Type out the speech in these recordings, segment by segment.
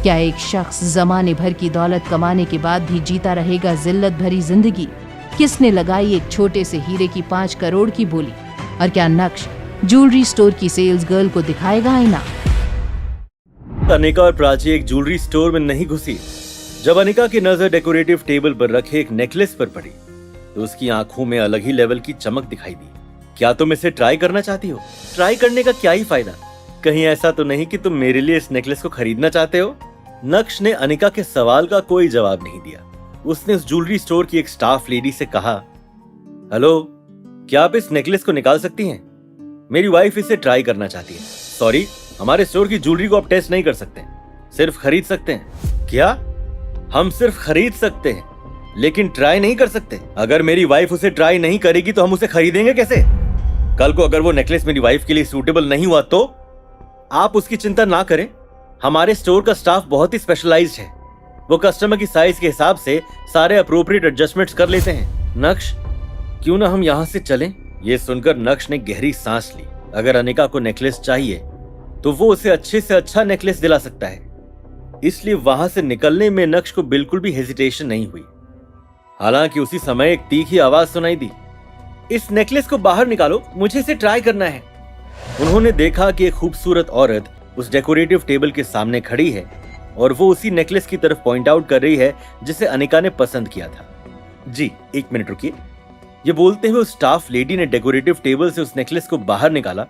क्या एक शख्स जमाने भर की दौलत कमाने के बाद भी जीता रहेगा जिल्लत भरी जिंदगी? किसने लगाई एक छोटे से हीरे की 5 करोड़ की बोली? और क्या नक्श ज्वेलरी स्टोर की सेल्स गर्ल को दिखाएगा आईना? अनिका और प्राची एक ज्वेलरी स्टोर में नहीं घुसी। जब अनिका की नजर डेकोरेटिव टेबल पर रखे एक नेकलेस पर पड़ी तो उसकी आंखों में अलग ही लेवल की चमक दिखाई दी। क्या तुम इसे ट्राई करना चाहती हो? ट्राई करने का क्या ही फायदा? कहीं ऐसा तो नहीं कि तुम मेरे लिए इस नेकलेस को खरीदना चाहते हो? नक्श ने अनिका के सवाल का कोई जवाब नहीं दिया। उसने उस ज्वेलरी स्टोर की एक स्टाफ लेडी से कहा, हेलो, क्या आप इस नेकलेस को निकाल सकती हैं? मेरी वाइफ इसे ट्राई करना चाहती है। सॉरी, हमारे स्टोर की ज्वेलरी को आप टेस्ट नहीं कर सकते, सिर्फ खरीद सकते हैं। क्या? हम सिर्फ खरीद सकते हैं लेकिन ट्राई नहीं कर सकते? अगर मेरी वाइफ उसे ट्राई नहीं करेगी तो हम उसे खरीदेंगे कैसे? कल को अगर वो नेकलेस मेरी वाइफ के लिए सूटेबल नहीं हुआ तो? आप उसकी चिंता ना करें, हमारे स्टोर का स्टाफ बहुत ही स्पेशलाइज्ड है। वो कस्टमर की साइज के हिसाब से सारे अप्रोप्रिएट एडजस्टमेंट्स कर लेते हैं। नक्श, क्यों ना हम यहाँ से चलें? ये सुनकर नक्श ने गहरी सांस ली। अगर अनिका को नेकलेस चाहिए तो वो उसे अच्छे से अच्छा नेकलेस दिला सकता है, इसलिए वहां से निकलने में नक्श को बिल्कुल भी हेजिटेशन नहीं हुई। हालांकि उसी समय एक तीखी आवाज सुनाई दी, इस नेकलेस को बाहर निकालो, मुझे इसे ट्राई करना है। उन्होंने देखा कि एक खूबसूरत औरत उस डेकोरेटिव टेबल के सामने खड़ी है और वो उसी नेकलेस की तरफ पॉइंट आउट कर रही है जिसे अनिका ने पसंद किया था। जी, 1 मिनट रुकिए। ये बोलते हुए उस स्टाफ लेडी ने डेकोरेटिव टेबल से उस नेकलेस को बाहर निकाला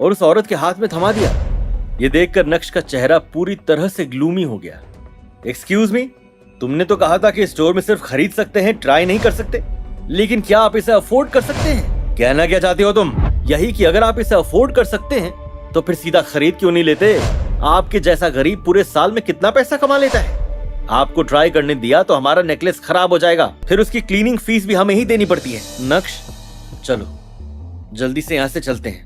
और उस औरत के हाथ में थमा दिया। ये देखकर नक्श का चेहरा पूरी तरह से ग्लूमी हो गया। एक्सक्यूज मी, तुमने तो कहा था कि स्टोर में सिर्फ खरीद सकते हैं, ट्राई नहीं कर सकते, लेकिन क्या आप इसे अफोर्ड कर सकते हैं? कहना क्या चाहते हो तुम? यही कि अगर आप इसे अफोर्ड कर सकते हैं तो फिर सीधा खरीद क्यों नहीं लेते? आपके जैसा गरीब पूरे साल में कितना पैसा कमा लेता है? आपको ट्राई करने दिया तो हमारा नेकलेस खराब हो जाएगा, फिर उसकी क्लीनिंग फीस भी हमें ही देनी पड़ती है। नक्श, चलो जल्दी से यहाँ से चलते हैं।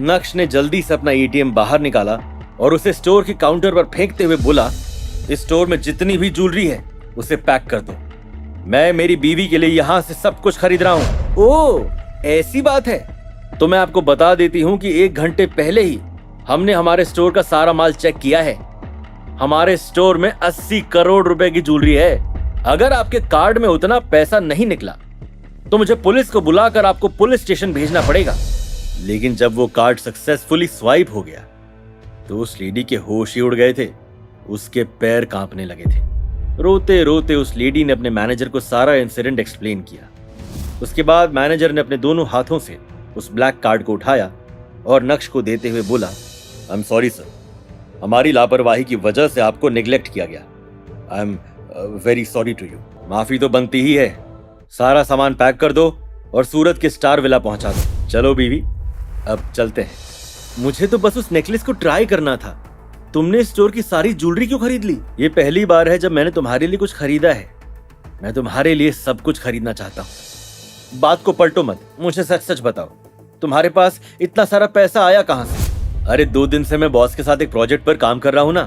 नक्श ने जल्दी से अपना एटीएम बाहर निकाला और उसे स्टोर के काउंटर पर फेंकते हुए बोला, इस स्टोर में जितनी भी ज्वेलरी है उसे पैक कर दो। मैं मेरी बीवी के लिए यहाँ से सब कुछ खरीद रहा हूँ। ओह, ऐसी बात है तो मैं आपको बता देती हूँ कि 1 घंटे पहले ही हमने हमारे स्टोर का सारा माल चेक किया है। हमारे स्टोर में 80 करोड़ रुपए की ज्वेलरी है। अगर आपके कार्ड में उतना पैसा नहीं निकला तो मुझे पुलिस को बुलाकर आपको पुलिस स्टेशन भेजना पड़ेगा। लेकिन जब वो कार्ड सक्सेसफुली स्वाइप हो गया तो उस लेडी के होश ही उड़ गए थे। उसके पैर कांपने लगे थे। रोते रोते उस लेडी ने अपने मैनेजर को सारा इंसिडेंट एक्सप्लेन किया। उसके बाद मैनेजर ने अपने दोनों हाथों से उस ब्लैक कार्ड को उठाया और नक्श को देते हुए बोला, आई एम सॉरी सर, हमारी लापरवाही की वजह से आपको निगलेक्ट किया गया। I am very sorry to you. माफी तो बनती ही है। सारा सामान पैक कर दो और सूरत के स्टार विला पहुंचा दो। चलो बीवी, अब चलते हैं। मुझे तो बस उस नेकलेस को ट्राई करना था। तुमने स्टोर की सारी ज्वेलरी क्यों खरीद ली? ये पहली बार है जब मैंने तुम्हारे लिए कुछ खरीदा है। मैं तुम्हारे लिए सब कुछ खरीदना चाहता हूँ। बात को पलटो मत, मुझे सच सच बताओ, तुम्हारे पास इतना सारा पैसा आया कहां से? अरे 2 दिन से मैं बॉस के साथ एक प्रोजेक्ट पर काम कर रहा हूं ना,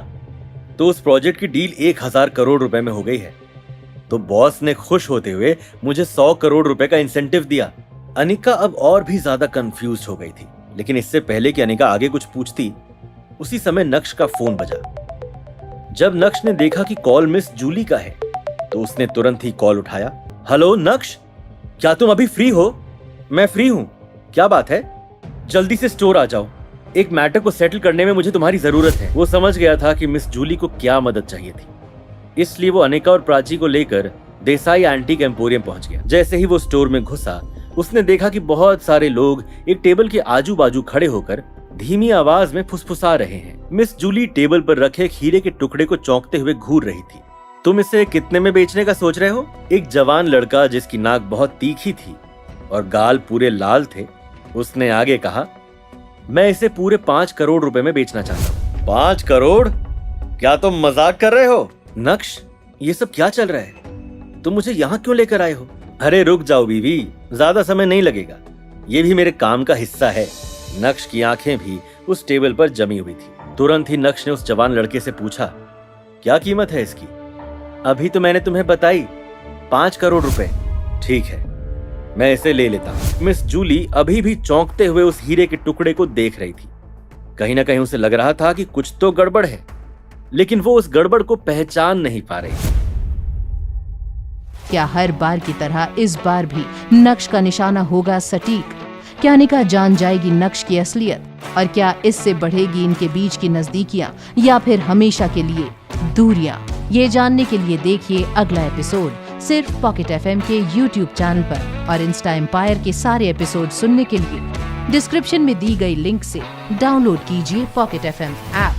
तो उस प्रोजेक्ट की डील 1000 करोड़ रुपए में हो गई है। तो बॉस ने खुश होते हुए मुझे 100 करोड़ रुपए का इंसेंटिव दिया। अनिका अब और भी ज्यादा कंफ्यूज हो गई थी, लेकिन इससे पहले कि अनिका आगे कुछ पूछती, उसी समय नक्श का फोन बजा। जब नक्श ने देखा कि कॉल मिस जूली का है तो उसने तुरंत ही कॉल उठाया। हेलो नक्श, क्या तुम अभी फ्री हो? मैं फ्री हूं। क्या बात है? जल्दी से स्टोर आ जाओ, एक मैटर को सेटल करने में मुझे तुम्हारी जरूरत है। वो समझ गया था कि मिस जूली को क्या मदद चाहिए थी, इसलिए वो अनिका और प्राची को लेकर देसाई एंटीक एम्पोरियम पहुंच गया। जैसे ही वो स्टोर में घुसा, उसने देखा कि बहुत सारे लोग एक टेबल के आजू बाजू खड़े होकर धीमी आवाज में फुसफुसा रहे हैं। मिस जूली टेबल पर रखे एक हीरे के टुकड़े को चौंकते हुए घूर रही थी। तुम इसे कितने में बेचने का सोच रहे हो? एक जवान लड़का जिसकी नाक बहुत तीखी थी और गाल पूरे लाल थे, उसने आगे कहा, मैं इसे पूरे 5 करोड़ रुपए में बेचना चाहता हूँ। 5 करोड़? क्या तुम मजाक कर रहे हो? नक्श, ये सब क्या चल रहा है? तुम मुझे यहाँ क्यों लेकर आए हो? अरे रुक जाओ बीवी, ज्यादा समय नहीं लगेगा, ये भी मेरे काम का हिस्सा है। नक्श की आंखें भी उस टेबल पर जमी हुई थी। तुरंत ही नक्श ने उस जवान लड़के से पूछा, क्या कीमत है इसकी? अभी तो मैंने तुम्हें बताई, 5 करोड़ रुपए। ठीक है, मैं इसे ले लेता हूं। मिस जूली अभी भी चौंकते हुए उस हीरे के टुकड़े को देख रही थी। कहीं ना कहीं उसे लग रहा था कि कुछ तो गड़बड़ है। लेकिन वो उस गड़बड़ को पहचान नहीं पा रही। क्या हर बार की तरह इस बार भी नक्श का निशाना होगा सटीक? क्या अनिका जान जाएगी नक्श की असलियत? और क्या इससे बढ़ेगी इनके बीच की नजदीकियां या फिर हमेशा के लिए दूरियां? ये जानने के लिए देखिए अगला एपिसोड सिर्फ पॉकेट एफएम के YouTube चैनल पर, और इंस्टा एम्पायर के सारे एपिसोड सुनने के लिए डिस्क्रिप्शन में दी गई लिंक से डाउनलोड कीजिए पॉकेट एफएम ऐप।